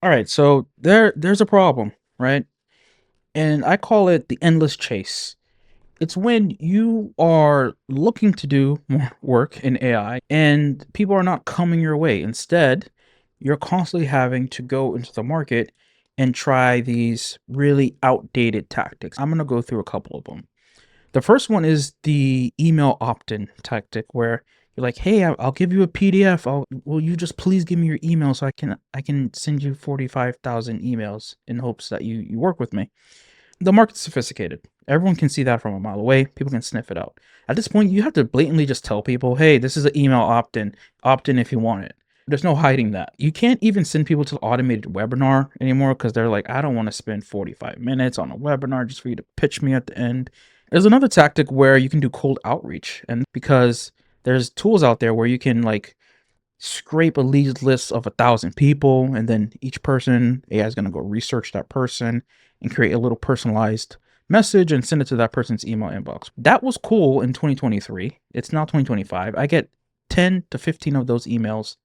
All right, so there's a problem, right? And I call it the endless chase. It's when you are looking to do more work in AI and people are not coming your way. Instead, you're constantly having to go into the market and try these really outdated tactics. I'm going to go through a couple of them. The first one is the email opt-in tactic where you're like, "Hey, I'll give you a PDF. Will you just please give me your email so I can send you 45,000 emails in hopes that you work with me." The market's sophisticated. Everyone can see that from a mile away. People can sniff it out. At this point, you have to blatantly just tell people, "Hey, this is an email opt-in. Opt in if you want it." There's no hiding that. You can't even send people to the automated webinar anymore because they're like, I don't want to spend 45 minutes on a webinar just for you to pitch me at the end. There's another tactic where you can do cold outreach. And because there's tools out there where you can like scrape a leads list of 1,000 people, and then each person, AI is going to go research that person and create a little personalized message and send it to that person's email inbox. That was cool in 2023. It's now 2025. I get 10 to 15 of those emails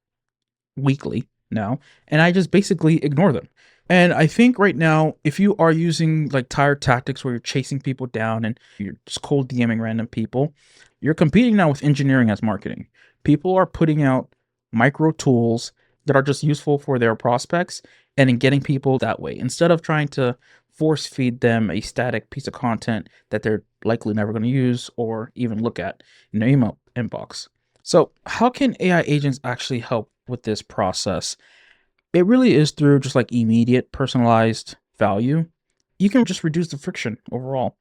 weekly now, and I just basically ignore them. And I think right now, if you are using like tired tactics where you're chasing people down and you're just cold DMing random people, you're competing now with engineering as marketing. People are putting out micro tools that are just useful for their prospects and in getting people that way instead of trying to force feed them a static piece of content that they're likely never going to use or even look at in their email inbox. So, how can AI agents actually help with this process? It really is through just like immediate personalized value. You can just reduce the friction overall.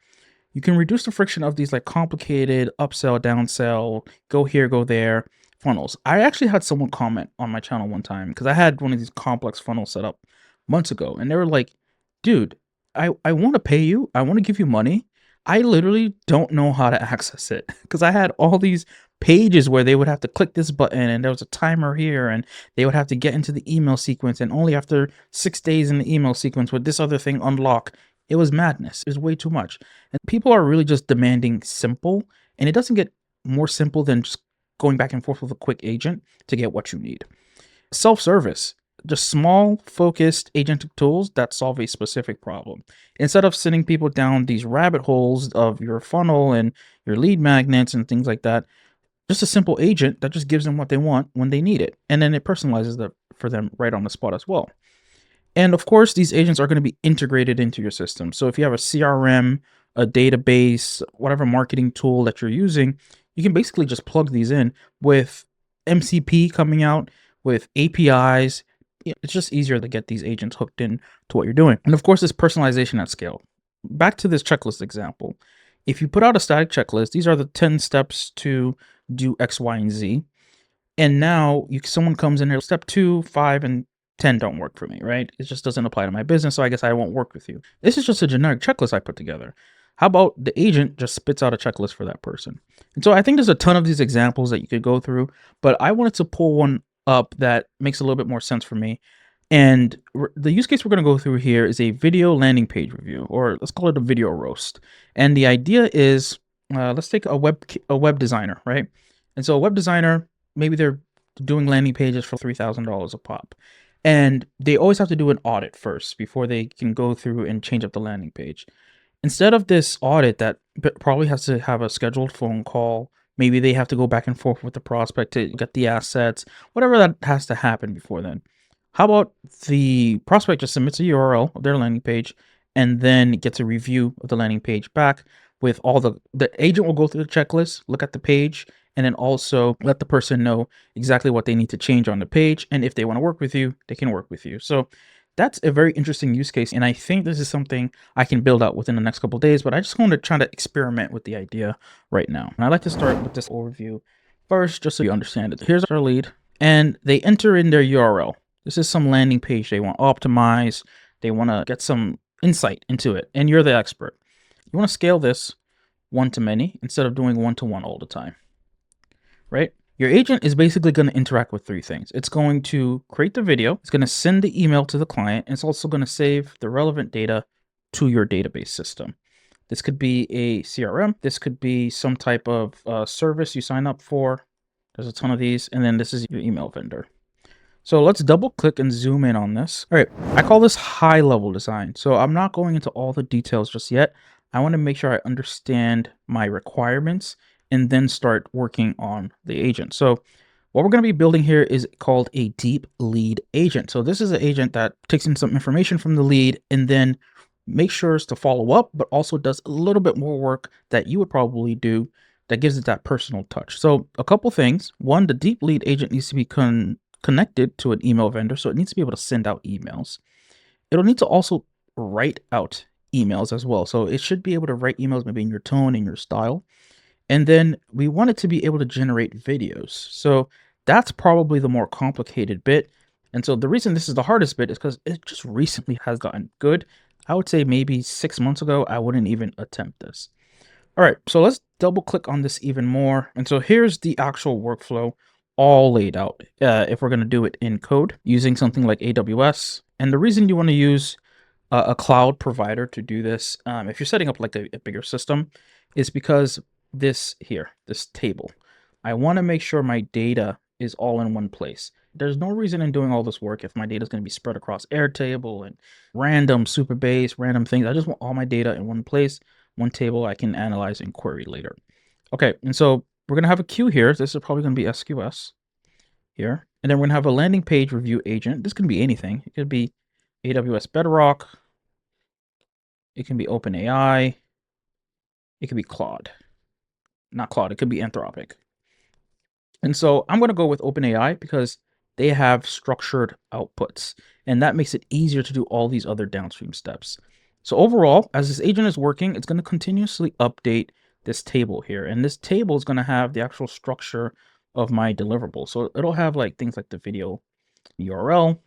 You can reduce the friction of these like complicated upsell, downsell, go here, go there funnels. I actually had someone comment on my channel one time because I had one of these complex funnels set up months ago, and they were like, "Dude, I want to pay you. I want to give you money. I literally don't know how to access it because I had all these pages where they would have to click this button and there was a timer here and they would have to get into the email sequence and only after 6 days in the email sequence would this other thing unlock. It was madness. It was way too much. And people are really just demanding simple, and it doesn't get more simple than just going back and forth with a quick agent to get what you need. Self-service, just small, focused agentic tools that solve a specific problem. Instead of sending people down these rabbit holes of your funnel and your lead magnets and things like that, just a simple agent that just gives them what they want when they need it. And then it personalizes that for them right on the spot as well. And of course, these agents are going to be integrated into your system. So if you have a CRM, a database, whatever marketing tool that you're using, you can basically just plug these in with MCP coming out with APIs. It's just easier to get these agents hooked in to what you're doing. And of course, this personalization at scale. Back to this checklist example. If you put out a static checklist, these are the 10 steps to do X, Y, and Z. And now someone comes in here, step 2, 5, and 10 don't work for me, right? It just doesn't apply to my business, so I guess I won't work with you. This is just a generic checklist I put together. How about the agent just spits out a checklist for that person? And so I think there's a ton of these examples that you could go through, but I wanted to pull one up that makes a little bit more sense for me. And the use case we're going to go through here is a video landing page review, or let's call it a video roast. And the idea is, let's take a web designer, right? And so a web designer, maybe they're doing landing pages for $3,000 a pop, and they always have to do an audit first before they can go through and change up the landing page. Instead of this audit that probably has to have a scheduled phone call, maybe they have to go back and forth with the prospect to get the assets, whatever that has to happen before then. How about the prospect just submits a URL of their landing page and then gets a review of the landing page back with all the agent will go through the checklist, look at the page, and then also let the person know exactly what they need to change on the page. And if they want to work with you, they can work with you. So that's a very interesting use case. And I think this is something I can build out within the next couple of days, but I just want to try to experiment with the idea right now. And I'd like to start with this overview first, just so you understand it. Here's our lead, and they enter in their URL. This is some landing page they want to optimize. They want to get some insight into it, and you're the expert. You want to scale this one to many instead of doing one to one all the time, right? Your agent is basically going to interact with three things. It's going to create the video, it's going to send the email to the client, and it's also going to save the relevant data to your database system. This could be a CRM, this could be some type of service you sign up for. There's a ton of these, and then this is your email vendor. So let's double click and zoom in on this. All right, I call this high level design. So I'm not going into all the details just yet. I want to make sure I understand my requirements and then start working on the agent. So what we're going to be building here is called a deep lead agent. So this is an agent that takes in some information from the lead and then makes sure to follow up, but also does a little bit more work that you would probably do that gives it that personal touch. So a couple things. One, the deep lead agent needs to be connected to an email vendor. So it needs to be able to send out emails. It'll need to also write out emails as well. So it should be able to write emails maybe in your tone and your style. And then we want it to be able to generate videos. So that's probably the more complicated bit. And so the reason this is the hardest bit is because it just recently has gotten good. I would say maybe 6 months ago, I wouldn't even attempt this. All right, so let's double click on this even more. And so here's the actual workflow all laid out. If we're going to do it in code using something like AWS. And the reason you want to use a cloud provider to do this, if you're setting up like a bigger system, is because this here, this table, I want to make sure my data is all in one place. There's no reason in doing all this work if my data is going to be spread across Airtable and random Supabase, random things. I just want all my data in one place, one table I can analyze and query later. Okay, and so we're going to have a queue here. This is probably going to be SQS here. And then we're going to have a landing page review agent. This can be anything. It could be AWS Bedrock. It can be OpenAI. It could be Claude. Not Claude, it could be Anthropic. And so I'm going to go with OpenAI because they have structured outputs, and that makes it easier to do all these other downstream steps. So overall, as this agent is working, it's going to continuously update this table here. And this table is going to have the actual structure of my deliverable. So it'll have like things like the video URL,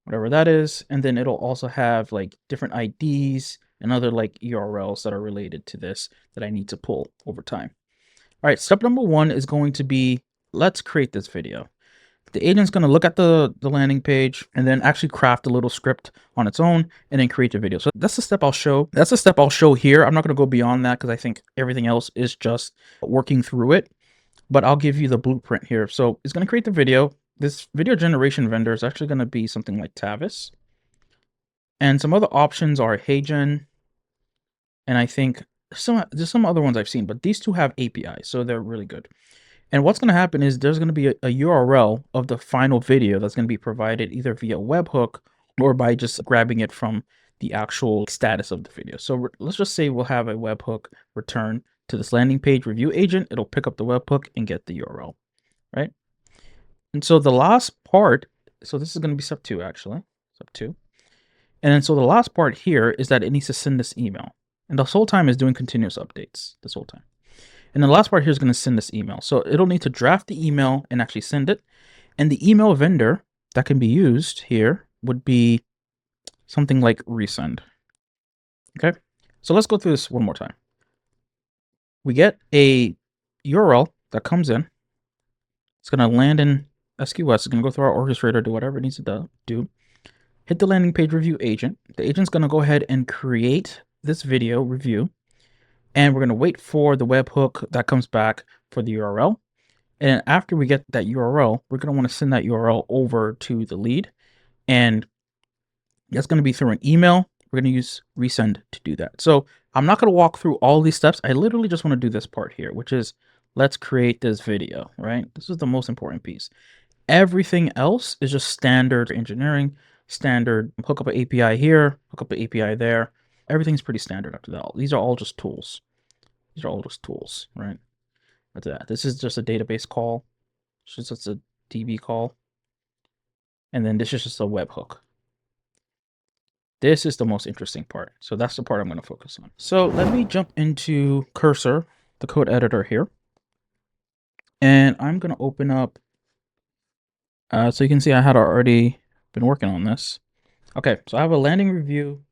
whatever that is. And then it'll also have like different IDs and other like URLs that are related to this that I need to pull over time. All right, step number one is going to be, let's create this video. The agent's going to look at the landing page and then actually craft a little script on its own and then create the video. So that's the step I'll show. That's the step I'll show here. I'm not going to go beyond that because I think everything else is just working through it, but I'll give you the blueprint here. So it's going to create the video. This video generation vendor is actually going to be something like Tavis. And some other options are HeyGen. And I think there's some other ones I've seen, but these two have APIs, so they're really good. And what's going to happen is there's going to be a URL of the final video that's going to be provided either via webhook or by just grabbing it from the actual status of the video. So let's just say we'll have a webhook return to this landing page review agent. It'll pick up the webhook and get the URL, right? And so the last part, so this is going to be step 2 actually, step 2. And then so the last part here is that it needs to send this email. And this whole time is doing continuous updates this whole time. And the last part here is going to send this email. So it'll need to draft the email and actually send it. And the email vendor that can be used here would be something like resend. Okay. So let's go through this one more time. We get a URL that comes in. It's going to land in SQS. It's going to go through our orchestrator, do whatever it needs to do. Hit the landing page review agent. The agent's going to go ahead and create this video review. And we're going to wait for the webhook that comes back for the URL. And after we get that URL, we're going to want to send that URL over to the lead. And that's going to be through an email. We're going to use resend to do that. So I'm not going to walk through all these steps. I literally just want to do this part here, which is let's create this video, right? This is the most important piece. Everything else is just standard engineering, standard hook up an API here, hook up an API there. Everything's pretty standard after that. These are all just tools. These are all just tools, right? That's that. This is just a database call. It's just a DB call. And then this is just a webhook. This is the most interesting part. So that's the part I'm going to focus on. So let me jump into Cursor, the code editor here. And I'm going to open up. So you can see I had already been working on this. Okay, so I have a landing review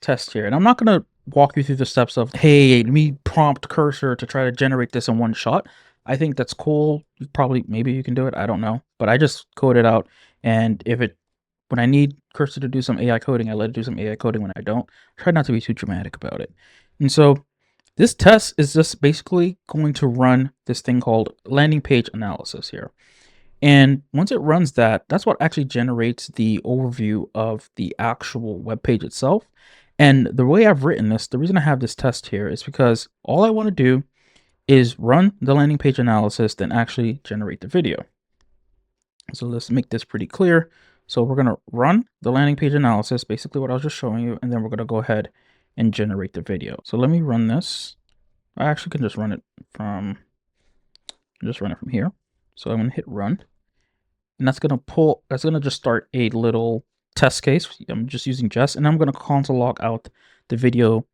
test here. And I'm not going to walk you through the steps of, hey, let me prompt Cursor to try to generate this in one shot. I think that's cool. Maybe you can do it. I don't know. But I just code it out. And when I need Cursor to do some AI coding, I let it do some AI coding. When I don't, try not to be too dramatic about it. And so this test is just basically going to run this thing called landing page analysis here. And once it runs that, that's what actually generates the overview of the actual web page itself. And the way I've written this, the reason I have this test here is because all I want to do is run the landing page analysis, then actually generate the video. So let's make this pretty clear. So we're going to run the landing page analysis, basically what I was just showing you, and then we're going to go ahead and generate the video. So let me run this. I actually can just run it from here. So I'm going to hit run, and that's going to just start a little test case. I'm just using Jest, and I'm going to console log out the video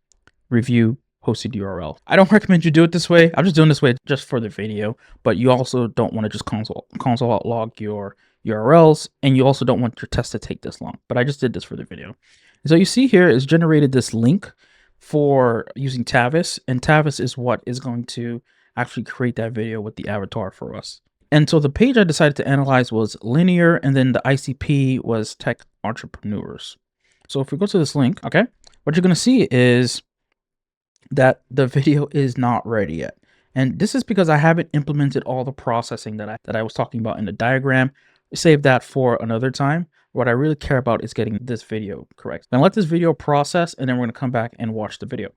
review posted URL. I don't recommend you do it this way. I'm just doing this way just for the video, but you also don't want to just console log your URLs, and you also don't want your test to take this long. But I just did this for the video. So you see here is generated this link for using Tavis, and Tavis is what is going to actually create that video with the avatar for us. And so the page I decided to analyze was linear, and then the ICP was tech entrepreneurs. So if we go to this link, okay, what you're going to see is that the video is not ready yet. And this is because I haven't implemented all the processing that I was talking about in the diagram. Save that for another time. What I really care about is getting this video correct. Now let this video process, and then we're going to come back and watch the video.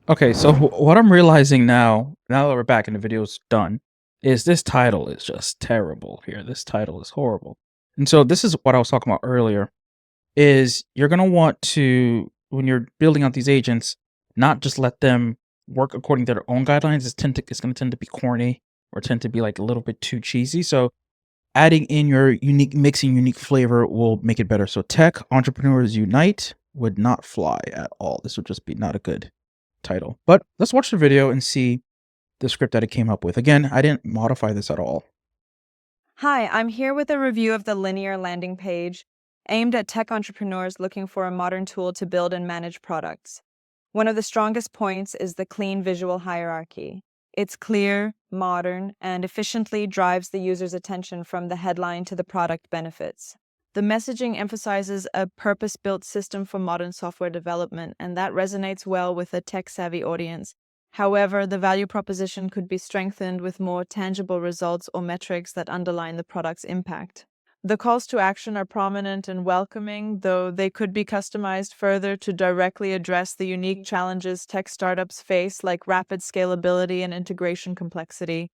Okay, so what I'm realizing now that we're back and the video's done, is this title is just terrible here. This title is horrible. And so this is what I was talking about earlier, is you're going to want to, when you're building out these agents, not just let them work according to their own guidelines. It's going to tend to be corny or tend to be like a little bit too cheesy. So adding in your unique flavor will make it better. So Tech Entrepreneurs Unite would not fly at all. This would just be not a good title. But let's watch the video and see the script that it came up with. Again, I didn't modify this at all. Hi, I'm here with a review of the linear landing page aimed at tech entrepreneurs looking for a modern tool to build and manage products. One of the strongest points is the clean visual hierarchy. It's clear, modern, and efficiently drives the user's attention from the headline to the product benefits. The messaging emphasizes a purpose-built system for modern software development, and that resonates well with a tech-savvy audience. However, the value proposition could be strengthened with more tangible results or metrics that underline the product's impact. The calls to action are prominent and welcoming, though they could be customized further to directly address the unique challenges tech startups face, like rapid scalability and integration complexity.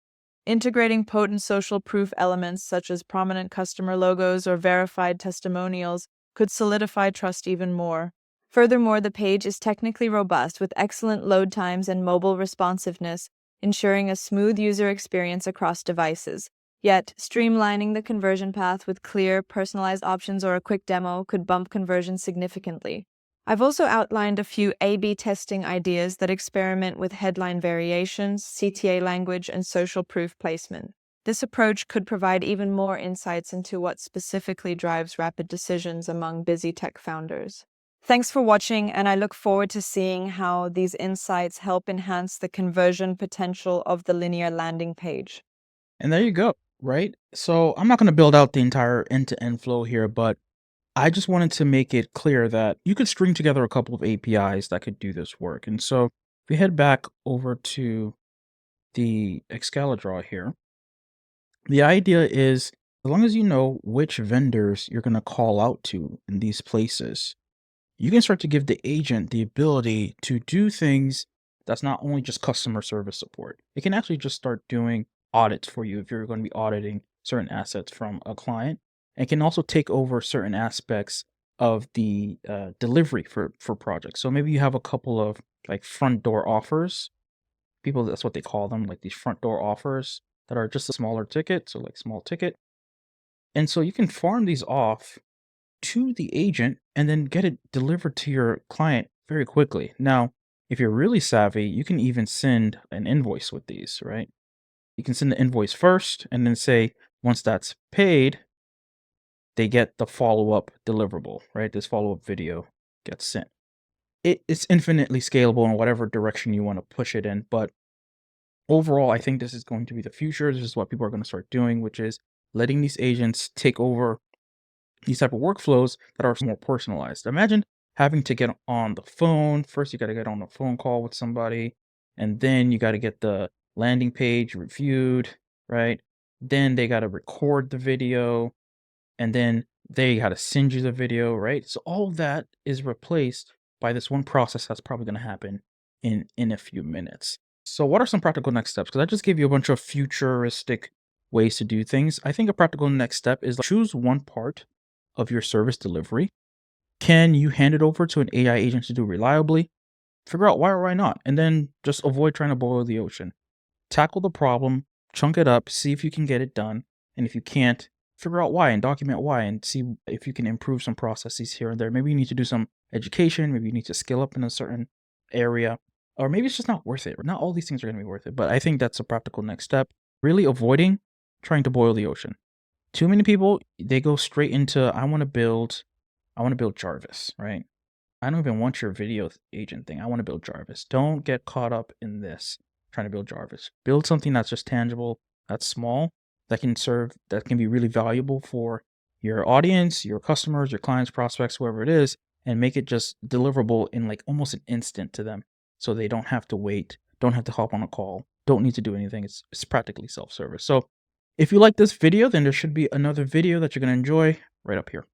Integrating potent social proof elements such as prominent customer logos or verified testimonials could solidify trust even more. Furthermore, the page is technically robust with excellent load times and mobile responsiveness, ensuring a smooth user experience across devices. Yet, streamlining the conversion path with clear, personalized options or a quick demo could bump conversion significantly. I've also outlined a few A/B testing ideas that experiment with headline variations, CTA language, and social proof placement. This approach could provide even more insights into what specifically drives rapid decisions among busy tech founders. Thanks for watching, and I look forward to seeing how these insights help enhance the conversion potential of the linear landing page. And there you go, right? So I'm not going to build out the entire end-to-end flow here, but I just wanted to make it clear that you could string together a couple of APIs that could do this work. And so if we head back over to the Excalidraw here, the idea is as long as you know which vendors you're going to call out to in these places, you can start to give the agent the ability to do things that's not only just customer service support. It can actually just start doing audits for you if you're going to be auditing certain assets from a client. And can also take over certain aspects of the delivery for projects. So maybe you have a couple of like front door offers. People, that's what they call them, like these front door offers that are just a smaller ticket, so like small ticket. And so you can farm these off to the agent and then get it delivered to your client very quickly. Now, if you're really savvy, you can even send an invoice with these, right? You can send the invoice first and then say, once that's paid, they get the follow-up deliverable, right? This follow-up video gets sent. It's infinitely scalable in whatever direction you want to push it in, but overall, I think this is going to be the future. This is what people are going to start doing, which is letting these agents take over these type of workflows that are more personalized. Imagine having to get on the phone. First, you got to get on a phone call with somebody, and then you got to get the landing page reviewed, right? then they gotta record the video, and then they gotta send you the video, right? So all of that is replaced by this one process that's probably gonna happen in a few minutes. So what are some practical next steps? Because I just gave you a bunch of futuristic ways to do things. I think a practical next step is, like, choose one part of your service delivery. Can you hand it over to an AI agent to do reliably? Figure out why or why not, and then just avoid trying to boil the ocean. Tackle the problem, chunk it up, see if you can get it done, and if you can't, figure out why and document why and see if you can improve some processes here and there. Maybe you need to do some education, maybe you need to skill up in a certain area, or maybe it's just not worth it. Not all these things are going to be worth it, but I think that's a practical next step. Really avoiding trying to boil the ocean. Too many people, they go straight into I want to build Jarvis, right? I don't even want your video agent thing. I want to build Jarvis. Don't get caught up in this trying to build Jarvis. Build something that's just tangible, that's small, that can be really valuable for your audience, your customers, your clients, prospects, whoever it is, and make it just deliverable in like almost an instant to them. So they don't have to wait, don't have to hop on a call, don't need to do anything. It's practically self-service. So if you like this video, then there should be another video that you're going to enjoy right up here.